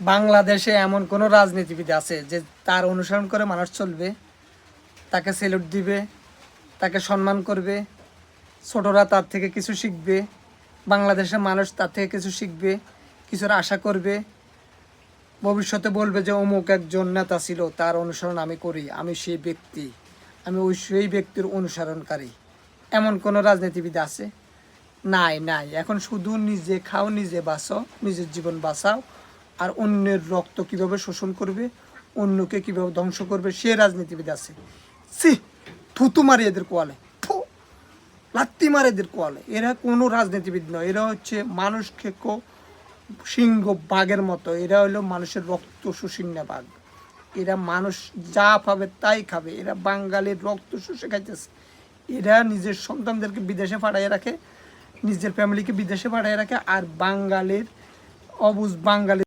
বাংলাদেশে এমন কোনো রাজনীতিবিদ আছে যে তার অনুসরণ করে মানুষ চলবে, তাকে স্যালুট দিবে, তাকে সম্মান করবে, ছোটরা তার থেকে কিছু শিখবে, বাংলাদেশের মানুষ তার থেকে কিছু শিখবে, কিছুর আশা করবে, ভবিষ্যতে বলবে যে অমুক একজন নেতা ছিল, তার অনুসরণ আমি করি, আমি সেই ব্যক্তি, আমি সেই ব্যক্তির অনুসরণকারী। এমন কোনো রাজনীতিবিদ আছে? নাই নাই। এখন শুধু নিজে খাও, নিজে বাঁচো, নিজের জীবন বাঁচাও, আর অন্যের রক্ত কীভাবে শোষণ করবে, অন্যকে কীভাবে ধ্বংস করবে, সে রাজনীতিবিদ আছে। সি, থুতু মারি এদের কোয়ালে, ফু, লাত্তি মারে এদের কোয়ালে। এরা কোনো রাজনীতিবিদ নয়, এরা হচ্ছে মানুষ খেকো সিংহ বাঘের মতো। এরা হলো মানুষের রক্ত শুষিন্না বাঘ। এরা মানুষ যা পাবে তাই খাবে। এরা বাঙালির রক্ত শুষে খাইতেছে। এরা নিজের সন্তানদেরকে বিদেশে পাঠিয়ে রাখে, নিজের ফ্যামিলিকে বিদেশে পাঠিয়ে রাখে, আর বাঙালির অবুঝ বাঙালি